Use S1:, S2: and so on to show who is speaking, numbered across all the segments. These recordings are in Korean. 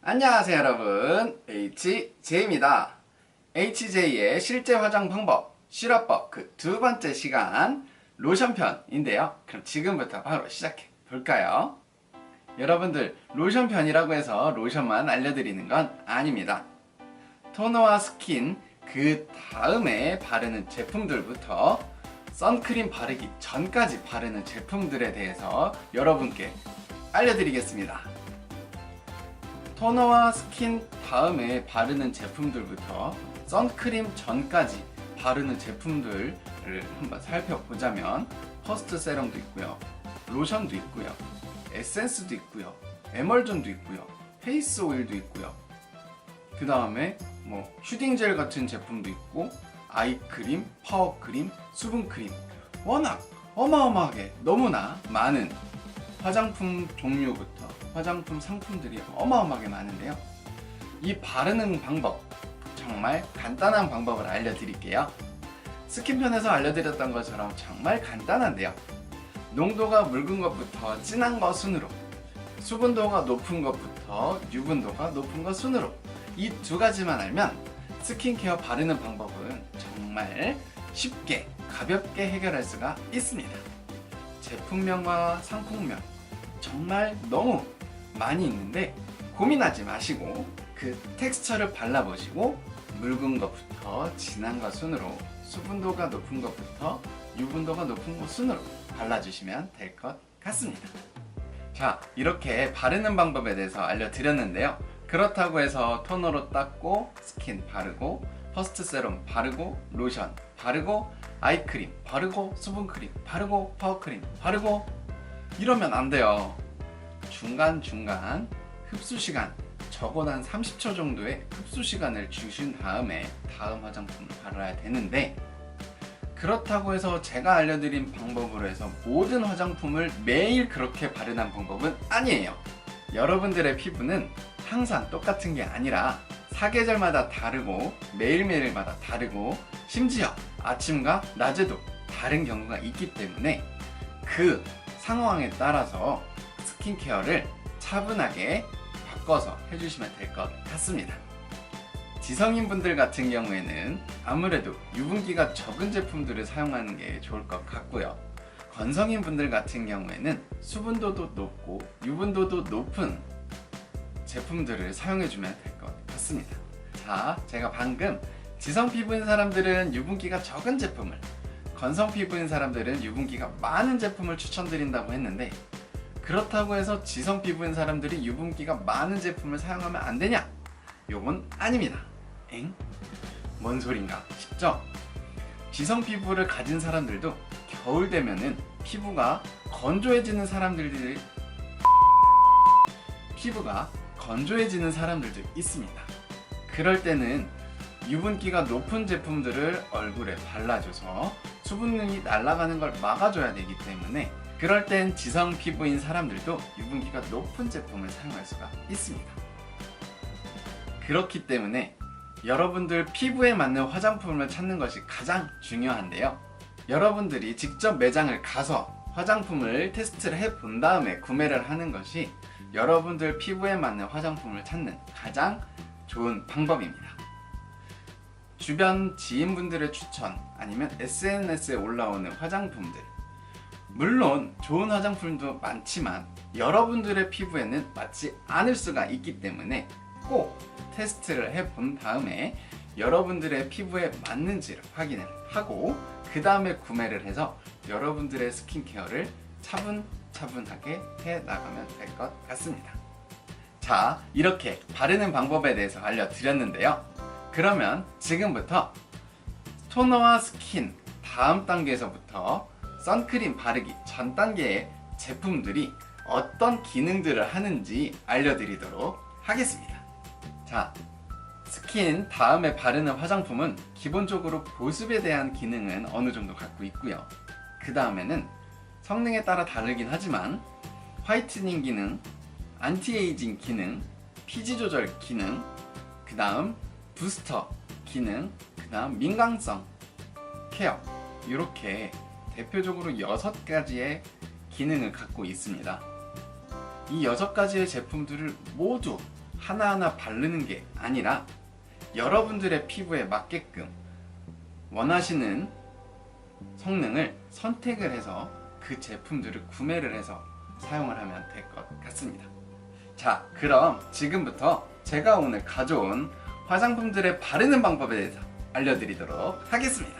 S1: 안녕하세요 여러분, HJ입니다. HJ의 실제 화장 방법, 실화법 그 두 번째 시간 로션편인데요. 그럼 지금부터 바로 시작해 볼까요? 여러분들, 로션편이라고 해서 로션만 알려드리는 건 아닙니다. 토너와 스킨 그 다음에 바르는 제품들부터 선크림 바르기 전까지 바르는 제품들에 대해서 여러분께 알려드리겠습니다. 토너와 스킨 다음에 바르는 제품들부터 선크림 전까지 바르는 제품들을 한번 살펴보자면 퍼스트 세럼도 있고요, 로션도 있고요, 에센스도 있고요, 에멀전도 있고요, 페이스 오일도 있고요, 그 다음에 슈딩젤 같은 제품도 있고, 아이크림, 파워크림, 수분크림, 워낙 어마어마하게 너무나 많은 화장품 종류부터 화장품 상품들이 어마어마하게 많은데요. 이 바르는 방법, 정말 간단한 방법을 알려드릴게요. 스킨편에서 알려드렸던 것처럼 정말 간단한데요. 농도가 묽은 것부터 진한 것 순으로, 수분도가 높은 것부터 유분도가 높은 것 순으로, 이 두 가지만 알면 스킨케어 바르는 방법은 정말 쉽게 가볍게 해결할 수가 있습니다. 제품명과 상품명 정말 너무 많이 있는데 고민하지 마시고 그 텍스처를 발라보시고 묽은 것부터 진한 것 순으로, 수분도가 높은 것부터 유분도가 높은 것 순으로 발라주시면 될 것 같습니다. 자, 이렇게 바르는 방법에 대해서 알려드렸는데요. 그렇다고 해서 토너로 닦고 스킨 바르고 퍼스트 세럼 바르고 로션 바르고 아이크림 바르고 수분크림 바르고 파워크림 바르고 이러면 안 돼요. 중간중간 흡수시간, 적어도 한 30초 정도의 흡수시간을 주신 다음에 다음 화장품을 발라야 되는데, 그렇다고 해서 제가 알려드린 방법으로 해서 모든 화장품을 매일 그렇게 바르는 방법은 아니에요. 여러분들의 피부는 항상 똑같은 게 아니라 사계절마다 다르고 매일매일마다 다르고 심지어 아침과 낮에도 다른 경우가 있기 때문에 그 상황에 따라서 스킨케어를 차분하게 바꿔서 해주시면 될 것 같습니다. 지성인분들 같은 경우에는 아무래도 유분기가 적은 제품들을 사용하는 게 좋을 것 같고요. 건성인분들 같은 경우에는 수분도도 높고 유분도도 높은 제품들을 사용해주면 될 것 같습니다. 자, 제가 방금 지성 피부인 사람들은 유분기가 적은 제품을, 건성 피부인 사람들은 유분기가 많은 제품을 추천드린다고 했는데, 그렇다고 해서 지성 피부인 사람들이 유분기가 많은 제품을 사용하면 안 되냐? 요건 아닙니다. 엥? 뭔 소린가 싶죠? 지성 피부를 가진 사람들도 겨울 되면은 피부가 건조해지는 사람들도 있습니다. 그럴 때는 유분기가 높은 제품들을 얼굴에 발라줘서 수분이 날아가는 걸 막아줘야 되기 때문에, 그럴 땐 지성 피부인 사람들도 유분기가 높은 제품을 사용할 수가 있습니다. 그렇기 때문에 여러분들 피부에 맞는 화장품을 찾는 것이 가장 중요한데요. 여러분들이 직접 매장을 가서 화장품을 테스트를 해본 다음에 구매를 하는 것이 여러분들 피부에 맞는 화장품을 찾는 가장 좋은 방법입니다. 주변 지인분들의 추천, 아니면 SNS에 올라오는 화장품들, 물론 좋은 화장품도 많지만 여러분들의 피부에는 맞지 않을 수가 있기 때문에 꼭 테스트를 해본 다음에 여러분들의 피부에 맞는지를 확인을 하고 그 다음에 구매를 해서 여러분들의 스킨케어를 차분차분하게 해 나가면 될 것 같습니다. 자, 이렇게 바르는 방법에 대해서 알려드렸는데요. 그러면 지금부터 토너와 스킨 다음 단계에서부터 선크림 바르기 전 단계의 제품들이 어떤 기능들을 하는지 알려드리도록 하겠습니다. 자, 스킨 다음에 바르는 화장품은 기본적으로 보습에 대한 기능은 어느 정도 갖고 있고요. 그 다음에는 성능에 따라 다르긴 하지만 화이트닝 기능, 안티에이징 기능, 피지 조절 기능, 그 다음 부스터 기능, 그 다음 민감성 케어, 이렇게 대표적으로 6가지의 기능을 갖고 있습니다. 이 6가지의 제품들을 모두 하나하나 바르는 게 아니라 여러분들의 피부에 맞게끔 원하시는 성능을 선택을 해서 그 제품들을 구매를 해서 사용을 하면 될 것 같습니다. 자, 그럼 지금부터 제가 오늘 가져온 화장품들의 바르는 방법에 대해서 알려드리도록 하겠습니다.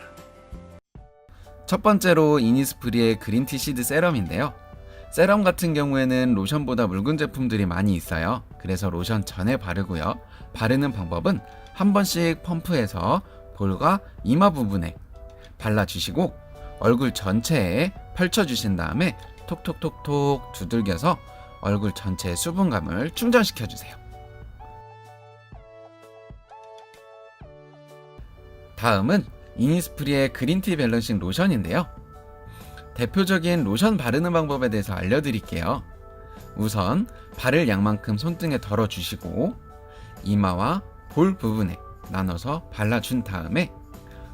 S1: 첫 번째로 이니스프리의 그린티 시드 세럼인데요. 세럼 같은 경우에는 로션보다 묽은 제품들이 많이 있어요. 그래서 로션 전에 바르고요. 바르는 방법은 한 번씩 펌프해서 볼과 이마 부분에 발라주시고 얼굴 전체에 펼쳐주신 다음에 톡톡톡톡 두들겨서 얼굴 전체의 수분감을 충전시켜주세요. 다음은 이니스프리의 그린티 밸런싱 로션인데요. 대표적인 로션 바르는 방법에 대해서 알려드릴게요. 우선 바를 양만큼 손등에 덜어주시고 이마와 볼 부분에 나눠서 발라준 다음에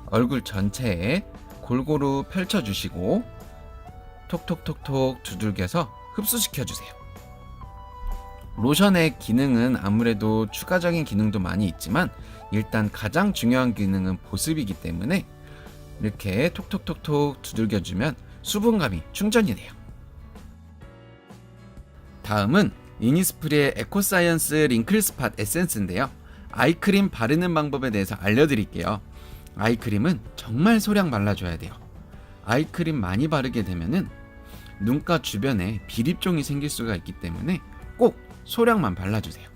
S1: 얼굴 전체에 골고루 펼쳐주시고 톡톡톡톡 두들겨서 흡수시켜주세요. 로션의 기능은 아무래도 추가적인 기능도 많이 있지만 일단 가장 중요한 기능은 보습이기 때문에 이렇게 톡톡톡톡 두들겨주면 수분감이 충전이 돼요. 다음은 이니스프리의 에코사이언스 링클 스팟 에센스인데요. 아이크림 바르는 방법에 대해서 알려드릴게요. 아이크림은 정말 소량 발라줘야 돼요. 아이크림 많이 바르게 되면은 눈가 주변에 비립종이 생길 수가 있기 때문에 꼭 소량만 발라주세요.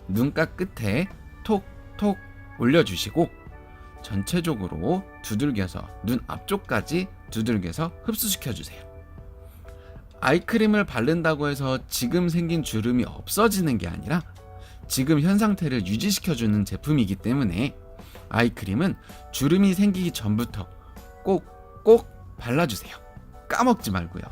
S1: 눈가 끝에 톡톡 올려주시고 전체적으로 두들겨서 눈 앞쪽까지 두들겨서 흡수시켜주세요. 아이크림을 바른다고 해서 지금 생긴 주름이 없어지는 게 아니라 지금 현 상태를 유지시켜주는 제품이기 때문에 아이크림은 주름이 생기기 전부터 꼭 발라주세요. 까먹지 말고요.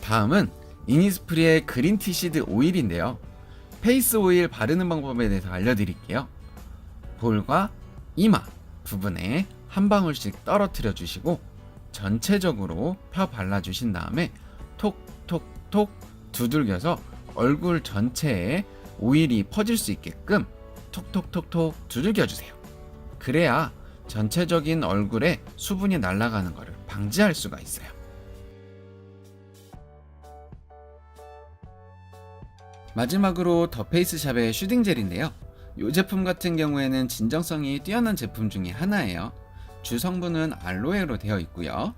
S1: 다음은 이니스프리의 그린티 시드 오일인데요. 페이스 오일 바르는 방법에 대해서 알려드릴게요. 볼과 이마 부분에 한 방울씩 떨어뜨려 주시고 전체적으로 펴 발라주신 다음에 톡톡톡 두들겨서 얼굴 전체에 오일이 퍼질 수 있게끔 톡톡톡톡 두들겨주세요. 그래야 전체적인 얼굴에 수분이 날아가는 것을 방지할 수가 있어요. 마지막으로 더 페이스샵의 슈딩 젤인데요. 이 제품 같은 경우에는 진정성이 뛰어난 제품 중에 하나예요. 주 성분은 알로에로 되어 있고요.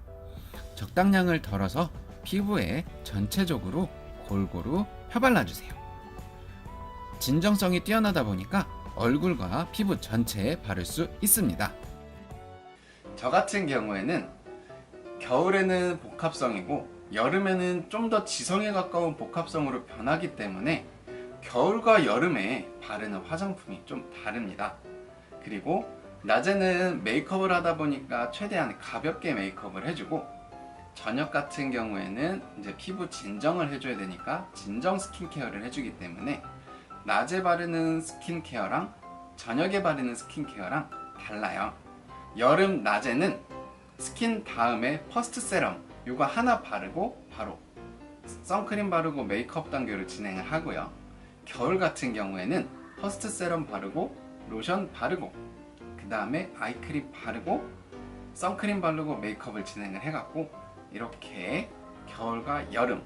S1: 적당량을 덜어서 피부에 전체적으로 골고루 펴발라주세요. 진정성이 뛰어나다 보니까 얼굴과 피부 전체에 바를 수 있습니다. 저 같은 경우에는 겨울에는 복합성이고 여름에는 좀 더 지성에 가까운 복합성으로 변하기 때문에 겨울과 여름에 바르는 화장품이 좀 다릅니다. 그리고 낮에는 메이크업을 하다 보니까 최대한 가볍게 메이크업을 해주고 저녁 같은 경우에는 이제 피부 진정을 해줘야 되니까 진정 스킨케어를 해주기 때문에 낮에 바르는 스킨케어랑 저녁에 바르는 스킨케어랑 달라요. 여름 낮에는 스킨 다음에 퍼스트 세럼 이거 하나 바르고 바로 선크림 바르고 메이크업 단계를 진행을 하고요. 겨울 같은 경우에는 퍼스트 세럼 바르고 로션 바르고 그 다음에 아이크림 바르고 선크림 바르고 메이크업을 진행을 해갖고 이렇게 겨울과 여름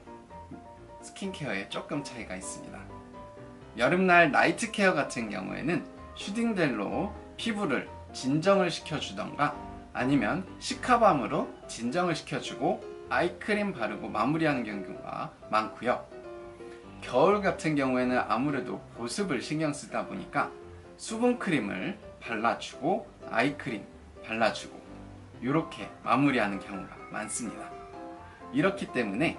S1: 스킨케어에 조금 차이가 있습니다. 여름날 나이트 케어 같은 경우에는 슈딩젤로 피부를 진정을 시켜주던가 아니면 시카밤으로 진정을 시켜주고 아이크림 바르고 마무리하는 경우가 많고요. 겨울 같은 경우에는 아무래도 보습을 신경 쓰다 보니까 수분크림을 발라주고 아이크림 발라주고 이렇게 마무리하는 경우가 많습니다. 이렇기 때문에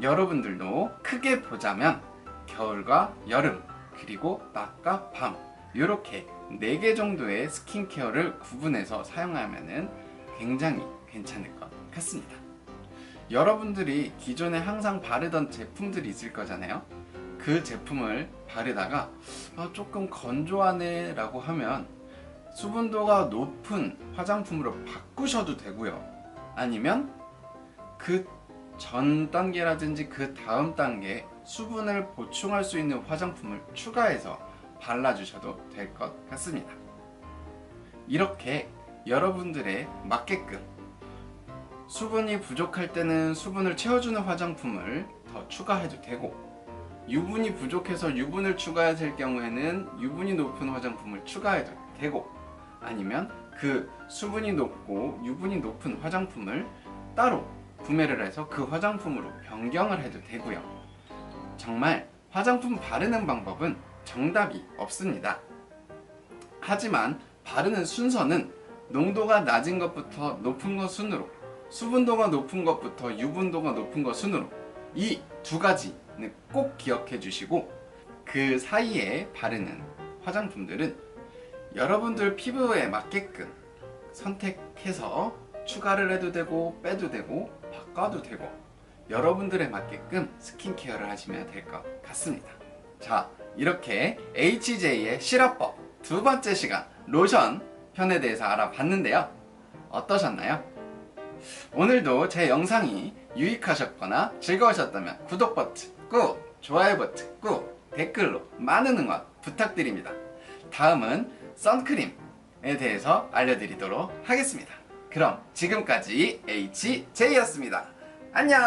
S1: 여러분들도 크게 보자면 겨울과 여름 그리고 낮과 밤 이렇게 4개 정도의 스킨케어를 구분해서 사용하면 굉장히 괜찮을 것 같습니다. 여러분들이 기존에 항상 바르던 제품들이 있을 거잖아요. 그 제품을 바르다가 조금 건조하네 라고 하면 수분도가 높은 화장품으로 바꾸셔도 되고요. 아니면 그 전 단계라든지 그 다음 단계에 수분을 보충할 수 있는 화장품을 추가해서 발라주셔도 될 것 같습니다. 이렇게 여러분들의 맞게끔 수분이 부족할 때는 수분을 채워주는 화장품을 더 추가해도 되고, 유분이 부족해서 유분을 추가해야 될 경우에는 유분이 높은 화장품을 추가해도 되고, 아니면 그 수분이 높고 유분이 높은 화장품을 따로 구매를 해서 그 화장품으로 변경을 해도 되고요. 정말 화장품 바르는 방법은 정답이 없습니다. 하지만 바르는 순서는 농도가 낮은 것부터 높은 것 순으로, 수분도가 높은 것부터 유분도가 높은 것 순으로, 이 두 가지는 꼭 기억해 주시고, 그 사이에 바르는 화장품들은 여러분들 피부에 맞게끔 선택해서 추가를 해도 되고 빼도 되고 바꿔도 되고, 여러분들에 맞게끔 스킨케어를 하시면 될 것 같습니다. 자, 이렇게 HJ의 실화법 두 번째 시간 로션 편에 대해서 알아봤는데요. 어떠셨나요? 오늘도 제 영상이 유익하셨거나 즐거우셨다면 구독 버튼 꾹, 좋아요 버튼 꾹, 댓글로 많은 응원 부탁드립니다. 다음은 선크림에 대해서 알려드리도록 하겠습니다. 그럼 지금까지 HJ였습니다. 안녕!